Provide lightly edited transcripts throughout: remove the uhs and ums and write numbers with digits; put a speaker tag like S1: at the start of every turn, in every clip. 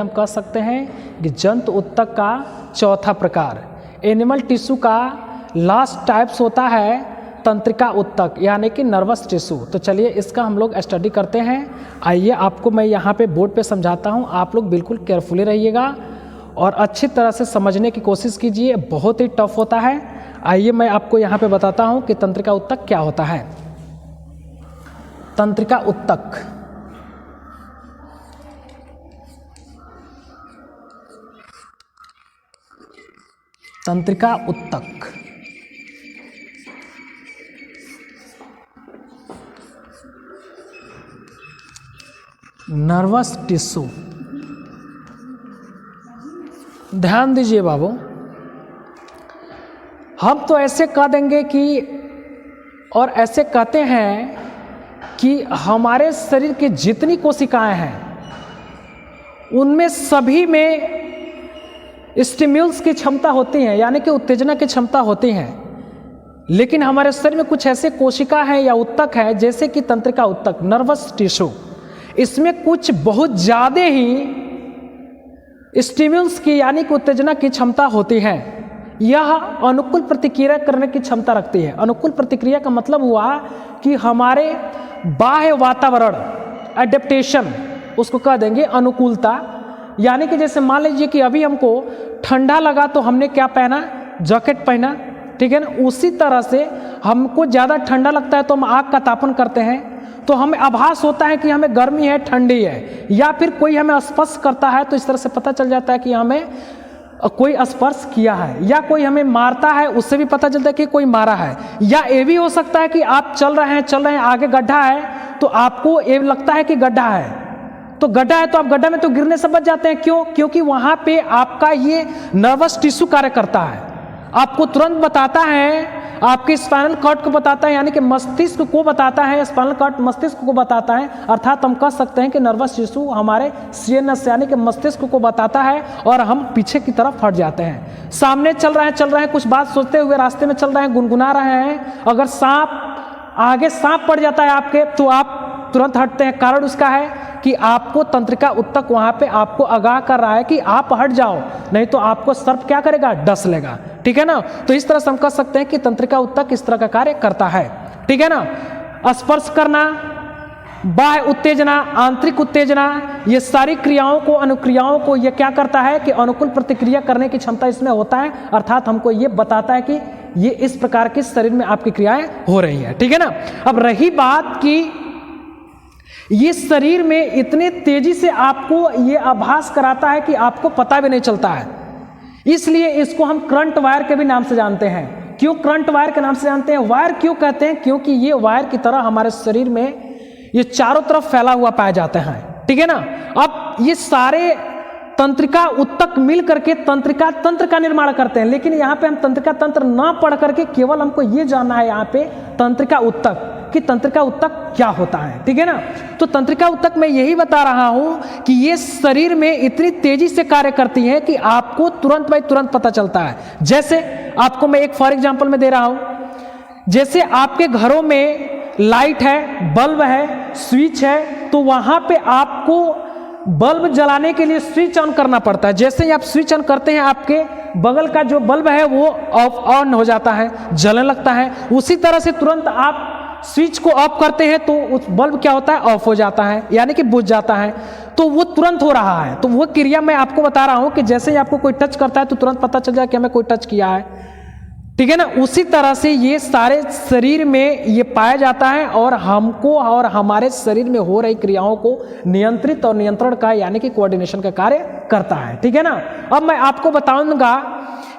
S1: हम कह सकते हैं कि जंतु ऊतक का चौथा प्रकार। एनिमल टिश्यू का लास्ट टाइप्स होता है तंत्रिका ऊतक यानी कि नर्वस टिश्यू। तो चलिए इसका हम लोग स्टडी करते हैं। आइए आपको मैं यहाँ पे बोर्ड पे समझाता हूँ, आप लोग बिल्कुल केयरफुली रहिएगा और अच्छी तरह से समझने की कोशिश कीजिए, बहुत ही टफ होता है। आइए मैं आपको यहाँ पे बताता हूँ कि तंत्रिका ऊतक क्या होता है। तंत्रिका ऊतक तंत्रिका ऊतक नर्वस टिश्यू। ध्यान दीजिए बाबू, हम तो ऐसे कह देंगे कि और ऐसे कहते हैं कि हमारे शरीर की जितनी कोशिकाएं हैं उनमें सभी में स्टिम्युल्स की क्षमता होती है, यानी कि उत्तेजना की क्षमता होती है। लेकिन हमारे शरीर में कुछ ऐसे कोशिका है या ऊतक है जैसे कि तंत्रिका ऊतक नर्वस टिश्यू, इसमें कुछ बहुत ज़्यादा ही स्टिम्युल्स की यानी कि उत्तेजना की क्षमता होती है। यह अनुकूल प्रतिक्रिया करने की क्षमता रखती है। अनुकूल प्रतिक्रिया का मतलब हुआ कि हमारे बाह्य वातावरण एडेप्टेशन, उसको कह देंगे अनुकूलता। यानी कि जैसे मान लीजिए कि अभी हमको ठंडा लगा तो हमने क्या पहना, जैकेट पहना, ठीक है ना। उसी तरह से हमको ज़्यादा ठंडा लगता है तो हम आग का तापन करते हैं, तो हमें आभास होता है कि हमें गर्मी है, ठंडी है। या फिर कोई हमें स्पर्श करता है तो इस तरह से पता चल जाता है कि हमें कोई स्पर्श किया है। या कोई हमें मारता है, उससे भी पता चलता है कि कोई मारा है। या ये भी हो सकता है कि आप चल रहे हैं आगे गड्ढा है तो आपको ये लगता है कि गड्ढा है, तो गड्ढा है तो आप गड्ढा में तो गिरने से बच जाते हैं। क्यों? क्योंकि वहां पे आपका ये नर्वस टिश्यू कार्य करता है, आपको तुरंत बताता है, आपके स्पाइनल कॉर्ड को बताता है, यानी कि मस्तिष्क को बताता है, स्पाइनल कॉर्ड मस्तिष्क को बताता है। अर्थात हम कह सकते हैं कि नर्वस टिश्यू हमारे सीएनएस यानी कि मस्तिष्क को बताता है और हम पीछे की तरफ हट जाते हैं। सामने चल रहे हैं, कुछ बात सोचते हुए रास्ते में चल रहे हैं, गुनगुना रहे हैं, अगर आगे सांप पड़ जाता है आपके तो आप तुरंत हटते हैं। कारण उसका है कि आपको तंत्रिका ऊतक वहां पे आपको आगाह कर रहा है कि आप हट जाओ, नहीं तो आपको सर्प क्या करेगा, डस लेगा, ठीक है ना। तो इस तरह से हम कह सकते हैं कि तंत्रिका ऊतक इस तरह का कार्य करता है, ठीक है ना। स्पर्श करना, बाह्य उत्तेजना, आंतरिक उत्तेजना, ये सारी क्रियाओं को, अनुक्रियाओं को ये क्या करता है कि अनुकूल प्रतिक्रिया करने की क्षमता इसमें होता है। अर्थात हमको ये बताता है कि ये इस प्रकार की शरीर में आपकी क्रियाएं हो रही है, ठीक है ना। अब रही बात कि ये शरीर में इतने तेजी से आपको ये आभास कराता है कि आपको पता भी नहीं चलता है। इसलिए इसको हम करंट वायर के भी नाम से जानते हैं। क्यों करंट वायर के नाम से जानते हैं? वायर क्यों कहते हैं? क्योंकि ये वायर की तरह हमारे शरीर में ये चारों तरफ फैला हुआ पाए जाते हैं, ठीक है ना। अब ये सारे तंत्रिका ऊतक मिल करके तंत्रिका तंत्र का निर्माण करते हैं। लेकिन यहाँ पे हम तंत्रिका तंत्र ना पढ़ करके केवल हमको ये जानना है यहाँ पे तंत्रिका ऊतक कि तंत्रिका ऊतक क्या होता है, ठीक है ना। तो तंत्रिका ऊतक मैं यही बता रहा हूं कि ये शरीर में इतनी तेजी से कार्य करती है कि आपको तुरंत बाय तुरंत पता चलता है। जैसे आपको मैं एक फॉर एग्जांपल में दे रहा हूं, जैसे आपके घरों में लाइट है, बल्ब है, स्विच है, तो वहां पे आपको बल्ब जलाने के लिए स्विच ऑन करना पड़ता है। जैसे ही आप स्विच ऑन करते हैं आपके बगल का जो बल्ब है वो ऑन हो जाता है, जलने लगता है। उसी तरह से तुरंत आप स्विच को ऑफ करते हैं तो उस बल्ब क्या होता है, ऑफ हो जाता है, यानी कि बुझ जाता है। तो वो तुरंत हो रहा है। तो वो क्रिया मैं आपको बता रहा हूं कि जैसे ही आपको कोई टच करता है तो तुरंत पता चल जाए कि हमें कोई टच किया है, ठीक है ना। उसी तरह से ये सारे शरीर में ये पाया जाता है और हमको और हमारे शरीर में हो रही क्रियाओं को नियंत्रित और नियंत्रण का यानी कि कोऑर्डिनेशन का कार्य करता है, ठीक है ना। अब मैं आपको बताऊंगा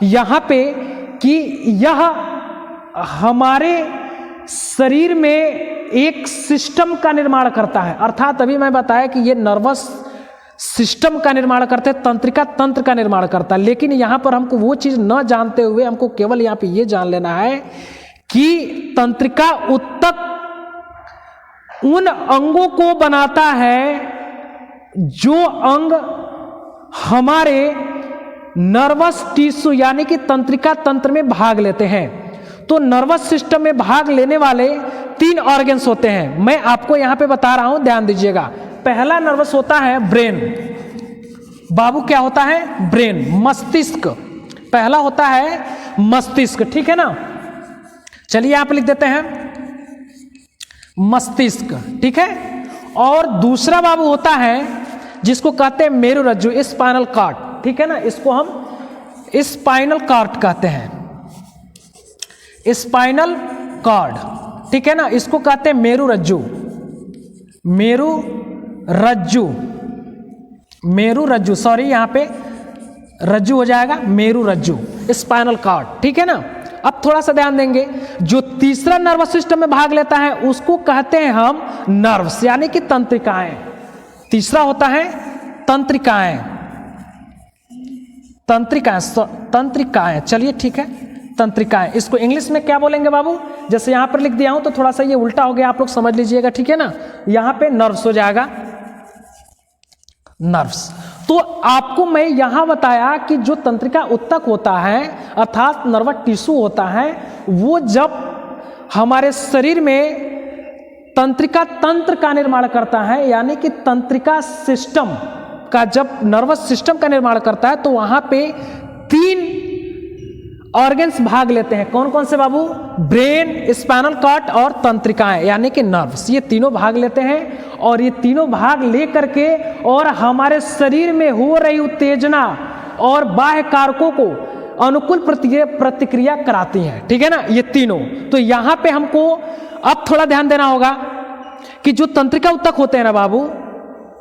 S1: यहाँ पे कि यह हमारे शरीर में एक सिस्टम का निर्माण करता है। अर्थात अभी मैं बताया कि ये नर्वस सिस्टम का निर्माण करते हैं, तंत्रिका तंत्र का निर्माण करता है। लेकिन यहां पर हमको वो चीज न जानते हुए हमको केवल यहां पे ये जान लेना है कि तंत्रिका ऊतक उन अंगों को बनाता है जो अंग हमारे नर्वस टिश्यू यानी कि तंत्रिका तंत्र में भाग लेते हैं। तो नर्वस सिस्टम में भाग लेने वाले 3 ऑर्गन्स होते हैं। मैं आपको यहां पे बता रहा हूं, ध्यान दीजिएगा। पहला नर्वस होता है ब्रेन, बाबू क्या होता है? ब्रेन, मस्तिष्क। पहला होता है मस्तिष्क, ठीक है ना। चलिए यहां पे लिख देते हैं मस्तिष्क, ठीक है। और दूसरा बाबू होता है जिसको कहते हैं मेरुरज्जु, स्पाइनल कॉर्ड, ठीक है ना। इसको हम स्पाइनल कॉर्ड कहते हैं, स्पाइनल कॉर्ड, ठीक है ना। इसको कहते हैं मेरुरज्जु, मेरुरज्जु, मेरुरज्जु, सॉरी यहां पे रज्जु हो जाएगा, मेरुरज्जु, स्पाइनल कॉर्ड, ठीक है ना। अब थोड़ा सा ध्यान देंगे, जो तीसरा नर्वस सिस्टम में भाग लेता है उसको कहते हैं हम नर्व्स, यानी कि तंत्रिकाएं। तीसरा होता है तंत्रिकाएं, तंत्रिकाएं, तंत्रिकाएं, चलिए ठीक है, तंत्रिकाएं। इसको इंग्लिश में क्या बोलेंगे बाबू? जैसे यहां पर लिख दिया हूं तो थोड़ा सा ये उल्टा हो गया, आप लोग समझ लीजिएगा, ठीक है ना। यहां पे नर्व्स हो जाएगा, नर्व्स। तो आपको मैं यहां बताया कि जो तंत्रिका उत्तक होता है अर्थात नर्वस टिश्यू होता है, वो जब हमारे शरीर में तंत्रिका तंत्र का निर्माण करता है, यानी कि तंत्रिका सिस्टम का, जब नर्वस सिस्टम का निर्माण करता है तो वहां पे 3 ऑर्गन्स भाग लेते हैं। कौन कौन से बाबू? ब्रेन, स्पाइनल कॉर्ड और तंत्रिकाएं, यानी कि नर्व्स। ये तीनों भाग लेते हैं और ये तीनों भाग लेकर के और हमारे शरीर में हो रही उत्तेजना और बाह्य कारकों को अनुकूल प्रतिक्रिया कराती हैं, ठीक है ना, ये तीनों। तो यहां पे हमको अब थोड़ा ध्यान देना होगा कि जो तंत्रिका उत्तक होते हैं ना बाबू,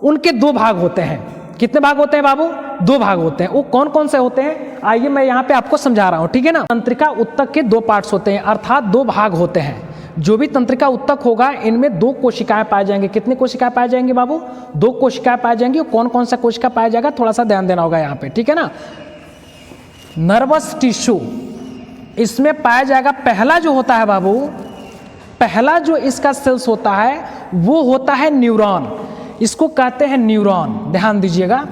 S1: उनके 2 भाग होते हैं। कितने भाग होते हैं बाबू? 2 भाग होते हैं। वो कौन कौन से होते हैं आइए मैं यहाँ पे आपको समझा रहा हूँ, ठीक है ना। तंत्रिका उत्तक के 2 पार्ट्स होते हैं, अर्थात 2 भाग होते हैं। जो भी तंत्रिका उत्तक होगा इनमें 2 कोशिकाएं पाए जाएंगे। कितनी कोशिकाएं पाए जाएंगी बाबू? 2 कोशिकाएं पाए जाएंगी। कौन कौन सा कोशिका पाया जाएगा थोड़ा सा ध्यान देना होगा यहाँ पे, ठीक है ना। नर्वस टिश्यू, इसमें पाया जाएगा पहला जो होता है बाबू, पहला जो इसका सेल्स होता है वो होता है न्यूरॉन। इसको कहते हैं न्यूरॉन, ध्यान दीजिएगा,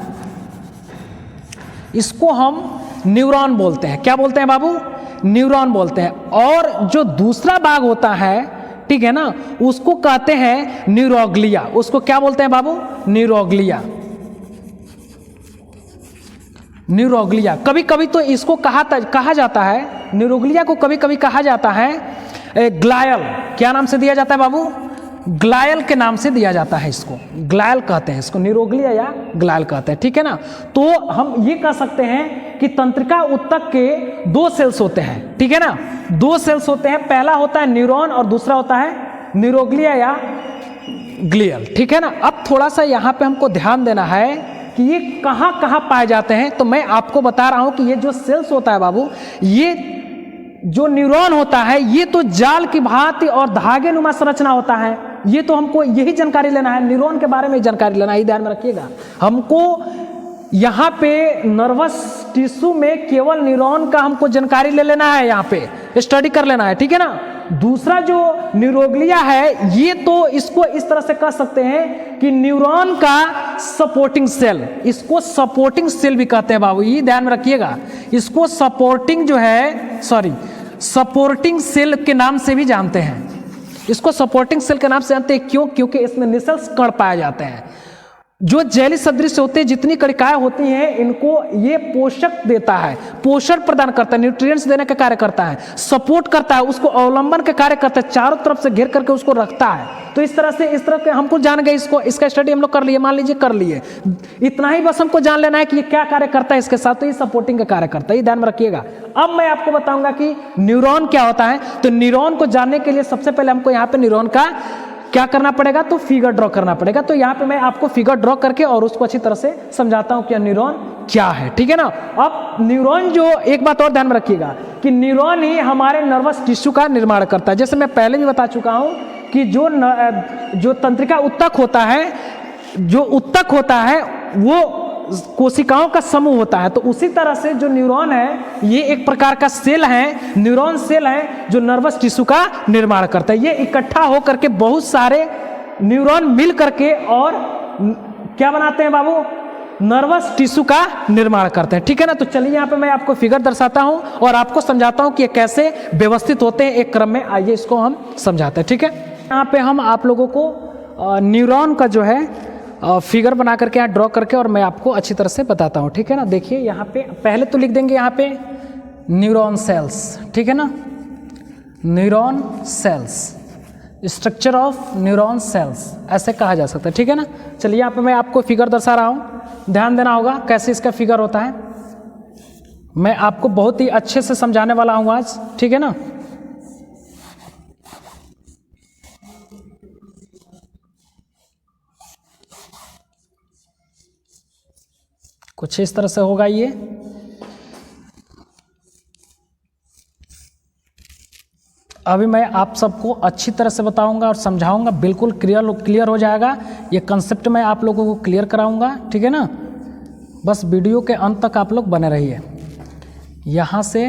S1: इसको हम न्यूरॉन बोलते हैं। क्या बोलते हैं बाबू? न्यूरॉन बोलते हैं। और जो दूसरा भाग होता है, ठीक है ना, उसको कहते हैं न्यूरोग्लिया। उसको क्या बोलते हैं बाबू? Neuroglia, neuroglia. कभी कभी तो इसको कहा जाता है, न्यूरोग्लिया को कभी कभी कहा जाता है ग्लायल। क्या नाम से दिया जाता है बाबू? ग्लायल के नाम से दिया जाता है इसको, ग्लायल कहते हैं इसको, न्यूरोग्लिया या ग्लायल कहते हैं, ठीक है ना। तो हम ये कह सकते हैं कि तंत्रिका उत्तक के 2 सेल्स होते हैं, ठीक है ना। 2 सेल्स होते हैं, पहला होता है न्यूरॉन और दूसरा होता है न्यूरोग्लिया या ग्लियल, ठीक है ना। अब थोड़ा सा यहाँ पे हमको ध्यान देना है कि ये कहाँ कहाँ पाए जाते हैं। तो मैं आपको बता रहा हूँ कि ये जो सेल्स होता है बाबू, ये जो न्यूरॉन होता है ये तो जाल की भांति और धागे नुमा संरचना होता है। ये तो हमको यही जानकारी लेना है, न्यूरॉन के बारे में जानकारी लेना है, ध्यान में रखिएगा। हमको यहाँ पे नर्वस टिश्यू में केवल न्यूरॉन का हमको जानकारी ले लेना है, यहाँ पे स्टडी कर लेना है, ठीक है ना। दूसरा जो न्यूरोग्लिया है, ये तो इसको इस तरह से कह सकते हैं कि न्यूरॉन का सपोर्टिंग सेल, इसको सपोर्टिंग सेल भी कहते हैं बाबू, ये ध्यान में रखिएगा। इसको सपोर्टिंग जो है, सॉरी, सपोर्टिंग सेल के नाम से भी जानते हैं। इसको सपोर्टिंग सेल के नाम से जानते हैं, क्यों? क्योंकि इसमें निसेल्स कण पाए जाते हैं जो जेली सदृश होते हैं। जितनी कणिकाएं होती हैं इनको ये पोषक देता है, पोषण प्रदान करता है, न्यूट्रिएंट्स देने का कार्य करता है, सपोर्ट करता है, उसको अवलंबन का कार्य करता है, चारों तरफ से घेर करके उसको रखता है। तो इस तरह के हमको जान गए, इसको, इसका स्टडी हम लोग कर लिए, मान लीजिए कर लिए, इतना ही बस हमको जान लेना है कि ये क्या कार्य करता है इसके साथ। तो ये सपोर्टिंग का कार्य करता है, ये ध्यान में रखिएगा। अब मैं आपको बताऊंगा कि न्यूरॉन क्या होता है। तो न्यूरॉन को जानने के लिए सबसे पहले हमको यहाँ पे न्यूरॉन का क्या करना पड़ेगा? तो फिगर ड्रॉ करना पड़ेगा। तो यहाँ पे मैं आपको फिगर ड्रॉ करके और उसको अच्छी तरह से समझाता हूँ कि न्यूरॉन क्या है, ठीक है ना। अब न्यूरॉन जो, एक बात और ध्यान में रखिएगा कि न्यूरॉन ही हमारे नर्वस टिश्यू का निर्माण करता है। जैसे मैं पहले भी बता चुका हूँ कि जो तंत्रिका उत्तक होता है, जो उत्तक होता है वो कोशिकाओं का समूह होता है। तो उसी तरह से जो न्यूरॉन है ये एक प्रकार का सेल है, न्यूरॉन सेल है जो नर्वस टिश्यू का निर्माण करता है। ये इकट्ठा होकर के बहुत सारे न्यूरॉन मिल करके और क्या बनाते हैं बाबू? नर्वस टिश्यू का निर्माण करते हैं, ठीक है ना। तो चलिए यहाँ पे मैं आपको फिगर दर्शाता हूँ और आपको समझाता हूँ कि ये कैसे व्यवस्थित होते हैं एक क्रम में। आइए इसको हम समझाते हैं, ठीक है। यहाँ पे हम आप लोगों को न्यूरॉन का जो है फिगर बना करके यहाँ ड्रॉ करके और मैं आपको अच्छी तरह से बताता हूँ, ठीक है ना। देखिए यहाँ पे पहले तो लिख देंगे यहाँ पे न्यूरॉन सेल्स, ठीक है ना, neuron cells, structure of neuron cells ऐसे कहा जा सकता है, ठीक है ना। चलिए यहाँ पे मैं आपको फिगर दर्शा रहा हूँ, ध्यान देना होगा कैसे इसका फिगर होता है। मैं आपको बहुत ही अच्छे से समझाने वाला हूँ आज, ठीक है ना। कुछ इस तरह से होगा ये। अभी मैं आप सबको अच्छी तरह से बताऊंगा और समझाऊंगा, बिल्कुल क्लियर हो जाएगा। ये कंसेप्ट मैं आप लोगों को क्लियर कराऊंगा, ठीक है ना। बस वीडियो के अंत तक आप लोग बने रहिए। यहाँ से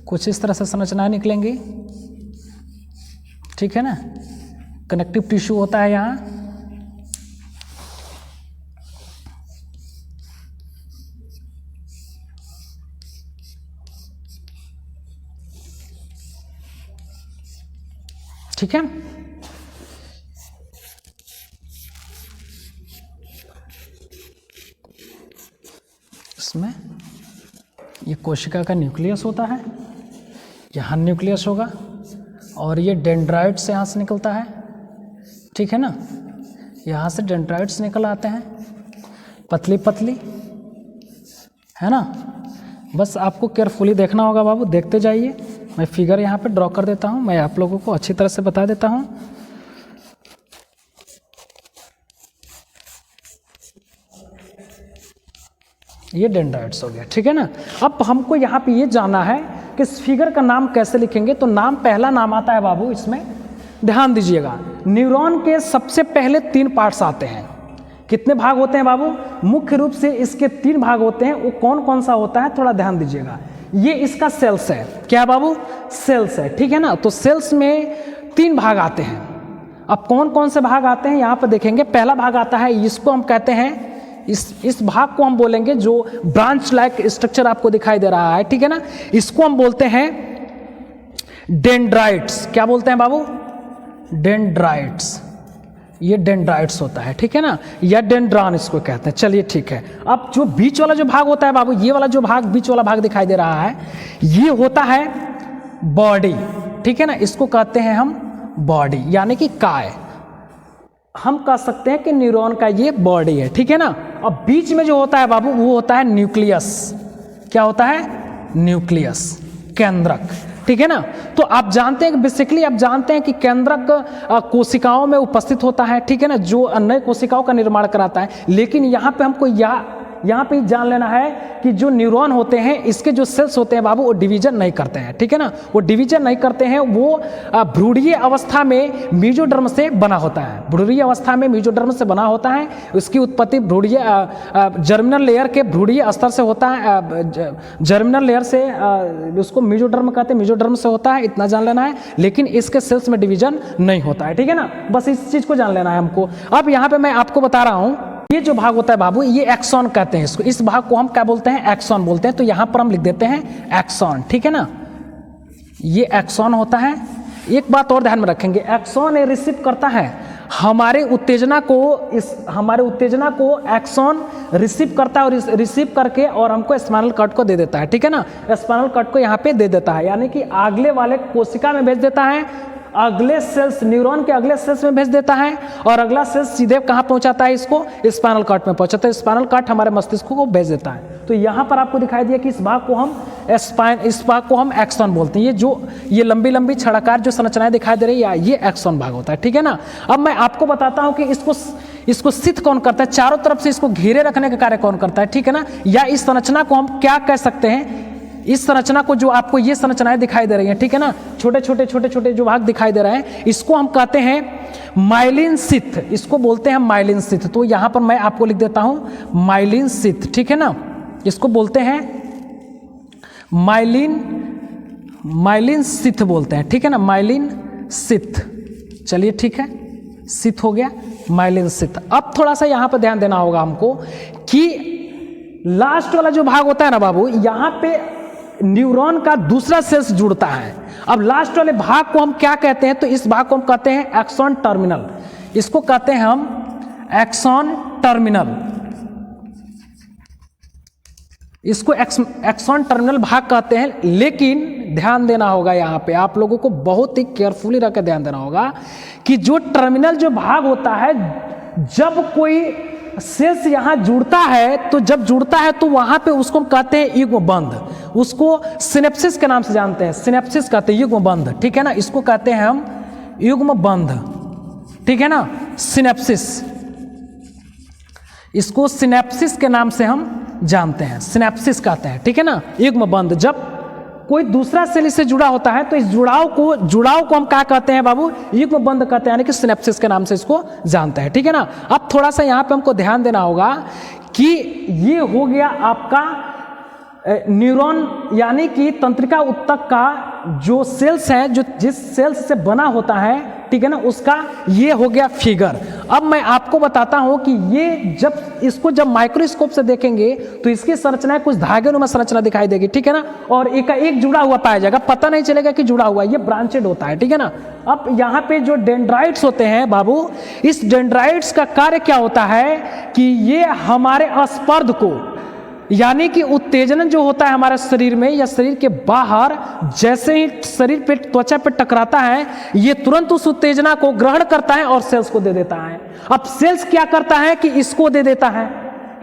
S1: कुछ इस तरह से संरचनाएं निकलेंगी, ठीक है ना। कनेक्टिव टिश्यू होता है यहाँ, ठीक है। इसमें ये कोशिका का न्यूक्लियस होता है, यहाँ न्यूक्लियस होगा और ये डेंड्राइट्स यहाँ से निकलता है, ठीक है ना। यहाँ से डेंड्राइट्स निकल आते हैं, पतली पतली, है ना। बस आपको केयरफुली देखना होगा बाबू, देखते जाइए। मैं फिगर यहाँ पे ड्रॉ कर देता हूँ, मैं आप लोगों को अच्छी तरह से बता देता हूँ। ये डेंड्राइट्स हो गया, ठीक है ना। अब हमको यहाँ पे ये जानना है कि इस फिगर का नाम कैसे लिखेंगे। तो नाम, पहला नाम आता है बाबू, इसमें ध्यान दीजिएगा। न्यूरॉन के सबसे पहले 3 पार्ट्स आते हैं। कितने भाग होते हैं बाबू? मुख्य रूप से इसके 3 भाग होते हैं। वो कौन कौन सा होता है, थोड़ा ध्यान दीजिएगा। ये इसका सेल्स है, क्या बाबू? सेल्स है, ठीक है ना। तो सेल्स में 3 भाग आते हैं। अब कौन कौन से भाग आते हैं यहाँ पर देखेंगे। पहला भाग आता है, इसको हम कहते हैं, इस भाग को हम बोलेंगे, जो ब्रांच लाइक स्ट्रक्चर आपको दिखाई दे रहा है, ठीक है ना, इसको हम बोलते हैं डेंड्राइट्स। क्या बोलते हैं बाबू? डेंड्राइट्स। ये डेंड्राइट्स होता है, ठीक है ना, या डेंड्रान इसको कहते हैं। चलिए ठीक है। अब जो बीच वाला जो भाग होता है बाबू, ये वाला जो भाग, बीच वाला भाग दिखाई दे रहा है, ये होता है बॉडी, ठीक है ना। इसको कहते हैं हम बॉडी, यानी कि काय। हम कह सकते हैं कि न्यूरॉन का ये बॉडी है, ठीक है ना। अब बीच में जो होता है बाबू, वो होता है न्यूक्लियस। क्या होता है? न्यूक्लियस, केंद्रक, ठीक है ना। तो आप जानते हैं कि बेसिकली आप जानते हैं कि केंद्रक कोशिकाओं में उपस्थित होता है, ठीक है ना, जो नए कोशिकाओं का निर्माण कराता है। लेकिन यहाँ पे हमको यहाँ पे जान लेना है कि जो न्यूरॉन होते हैं, इसके जो सेल्स होते हैं बाबू, वो डिवीजन नहीं करते हैं, ठीक है ना। वो डिवीजन नहीं करते हैं, वो भ्रूणीय अवस्था में मेसोडर्म से बना होता है। भ्रूणीय अवस्था में मेसोडर्म से बना होता है। उसकी उत्पत्ति भ्रूणीय जर्मिनल लेयर के भ्रूणीय स्तर से होता है। जर्मिनल लेयर से उसको मेसोडर्म कहते हैं, मेसोडर्म से होता है, इतना जान लेना है। लेकिन इसके सेल्स में डिवीजन नहीं होता है, ठीक है ना। बस इस चीज को जान लेना है हमको। अब यहाँ पे मैं आपको बता रहा हूँ, ये जो भाग होता है बाबू, ये एक्सॉन कहते हैं इसको। इस भाग को हम क्या बोलते हैं? एक्सॉन बोलते हैं। तो यहां पर हम लिख देते हैं एक्सॉन, ठीक है ना। ये एक्सॉन होता है। एक बात और ध्यान में रखेंगे, एक्सॉन ये रिसीव करता है हमारे उत्तेजना को एक्सॉन रिसीव करता है, और रिसीव करके और हमको स्पाइनल कॉर्ड को दे देता है, ठीक है ना। स्पाइनल कॉर्ड को यहाँ पे दे देता है, यानी कि अगले वाले कोशिका में भेज देता है, अगले सेल्स, न्यूरॉन के अगले सेल्स में भेज देता है, और अगला सेल्स सीधे कहाँ पहुंचाता है इसको? स्पाइनल कॉर्ड में पहुंचाता है। स्पाइनल कॉर्ड हमारे मस्तिष्क को भेज देता है। तो यहाँ पर आपको दिखाई दिया कि इस भाग को हम एक्सॉन बोलते हैं। ये लंबी लंबी छड़ाकार जो संरचनाएं दिखाई दे रही है, ये एक्सॉन भाग होता है, ठीक है ना। अब मैं आपको बताता हूँ कि इसको स्थित कौन करता है, चारों तरफ से इसको घेरे रखने का कार्य कौन करता है, ठीक है ना। या इस संरचना को हम क्या कह सकते हैं? इस संरचना को, जो आपको ये संरचनाएं दिखाई दे रही हैं, ठीक है ना, छोटे छोटे जो भाग दिखाई दे रहे हैं, इसको हम कहते हैं माइलिन शीथ। इसको बोलते हैं माइलिन शीथ। तो यहां पर मैं आपको लिख देता हूं माइलिन शीथ, ठीक है ना। इसको बोलते हैं माइलिन शीथ बोलते हैं, ठीक है ना, माइलिन शीथ। चलिए ठीक है, शीथ हो गया, माइलिन शीथ। अब थोड़ा सा यहां पर ध्यान देना होगा हमको कि लास्ट वाला जो भाग होता है ना बाबू, यहां पे न्यूरॉन का दूसरा सेल्स जुड़ता है। अब लास्ट वाले भाग को हम क्या कहते हैं? तो इस भाग को हम कहते हैं एक्सॉन टर्मिनल। इसको कहते हैं हम एक्सॉन टर्मिनल, इसको एक्सॉन टर्मिनल भाग कहते हैं। लेकिन ध्यान देना होगा, यहाँ पे आप लोगों को बहुत ही केयरफुली रख के ध्यान देना होगा कि जो टर्मिनल जो भाग होता है, जब कोई सेल्स यहाँ जुड़ता है, तो जब जुड़ता है तो वहाँ पे उसको कहते हैं युग्म बंध, उसको सिनेप्सिस के नाम से जानते हैं, सिनेप्सिस कहते हैं युग्म बंध, ठीक है ना, इसको कहते हैं हम युग्म बंध, ठीक है ना, सिनेप्सिस, इसको सिनेप्सिस के नाम से हम जानते हैं, सिनेप्सिस कहते हैं, ठीक है ना, युग्म बंध। जब कोई दूसरा सेल इससे जुड़ा होता है तो इस जुड़ाव को हम क्या कहते हैं बाबू, युग्म बंध कहते हैं, यानी कि सिनेप्सिस के नाम से इसको जानते हैं, ठीक है ना। अब थोड़ा सा यहाँ पे हमको ध्यान देना होगा कि ये हो गया आपका न्यूरॉन, यानी कि तंत्रिका ऊतक का जो सेल्स है, जो जिस सेल्स से बना होता है, ठीक है ना, उसका ये हो गया फिगर। अब मैं आपको बताता हूं कि ये जब माइक्रोस्कोप से देखेंगे तो इसकी संरचना कुछ धागेनुमा संरचना दिखाई देगी, ठीक है ना, और एक जुड़ा हुआ पाया जाएगा, पता नहीं चलेगा कि जुड़ा हुआ, ये ब्रांचेड होता है, ठीक है ना। अब यहाँ पे जो डेंड्राइट्स होते हैं बाबू, इस डेंड्राइट्स का कार्य क्या होता है कि ये हमारे स्पर्ध को, यानी कि उत्तेजन जो होता है हमारे शरीर में या शरीर के बाहर, जैसे ही शरीर पे त्वचा पे टकराता है, ये तुरंत उस उत्तेजना को ग्रहण करता है और सेल्स को दे देता है। अब सेल्स क्या करता है कि इसको दे देता है,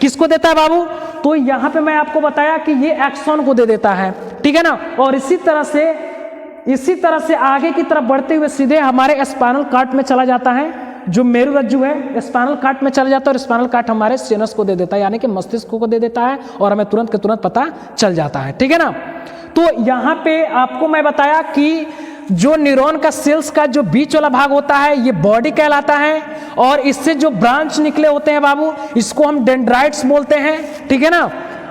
S1: किसको देता है बाबू, तो यहां पे मैं आपको बताया कि ये एक्सॉन को दे देता है, ठीक है ना। और इसी तरह से आगे की तरफ बढ़ते हुए सीधे हमारे स्पाइनल कॉर्ड में चला जाता है, जो मेरुरज्जु है स्पाइनल कॉर्ड में चला जाता है, और स्पाइनल कॉर्ड हमारे सीनस को दे देता है, यानी कि मस्तिष्क को दे देता है, और हमें तुरंत के तुरंत पता चल जाता है, ठीक है ना। तो यहाँ पे आपको मैं बताया कि जो न्यूरॉन का सेल्स का जो बीच वाला भाग होता है, ये बॉडी कहलाता है, और इससे जो ब्रांच निकले होते हैं बाबू, इसको हम डेंड्राइट्स बोलते हैं, ठीक है ना।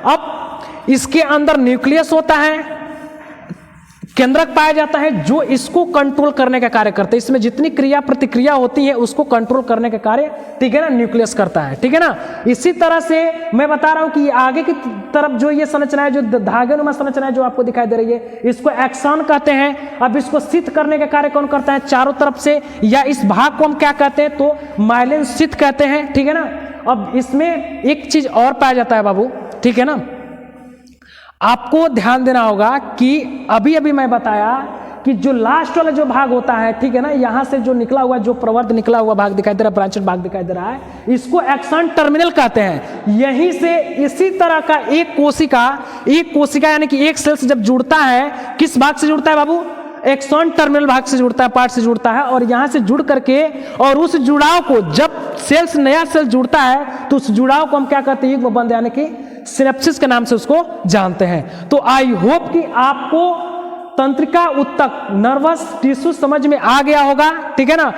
S1: अब इसके अंदर न्यूक्लियस होता है, केंद्रक पाया जाता है, जो इसको कंट्रोल करने का कार्य करते हैं, इसमें जितनी क्रिया प्रतिक्रिया होती है उसको कंट्रोल करने का कार्य, ठीक है ना, न्यूक्लियस करता है, ठीक है ना। इसी तरह से मैं बता रहा हूं कि आगे की तरफ जो ये संरचना है, जो धागेनुमा संरचना है जो आपको दिखाई दे रही है, इसको एक्सॉन कहते हैं। अब इसको शीत करने का कार्य कौन करता है, चारों तरफ से, या इस भाग को हम क्या कहते हैं, तो माइलिन शीत कहते हैं, ठीक है ना। अब इसमें एक चीज और पाया जाता है बाबू, ठीक है ना, आपको ध्यान देना होगा कि अभी अभी मैं बताया कि जो लास्ट वाला जो भाग होता है, ठीक है ना, यहां से जो निकला हुआ, जो प्रवर्ध निकला हुआ भाग दिखाई दे रहा है, ब्रांचेड भाग दिखाई दे रहा है, इसको एक्सॉन टर्मिनल कहते हैं। यहीं से इसी तरह का एक कोशिका यानी कि एक सेल्स जब जुड़ता है, किस भाग से जुड़ता है बाबू, एक्सॉन टर्मिनल भाग से जुड़ता है, पार्ट से जुड़ता है, और यहां से जुड़ करके, और उस जुड़ाव को जब सेल्स नया सेल जुड़ता है तो उस जुड़ाव को हम क्या कहते हैं, युग्म बंध, यानी कि सिनेप्सिस के नाम से उसको जानते हैं। तो आई होप कि आपको तंत्रिका ऊतक, नर्वस टिश्यू समझ में आ गया होगा, ठीक है ना।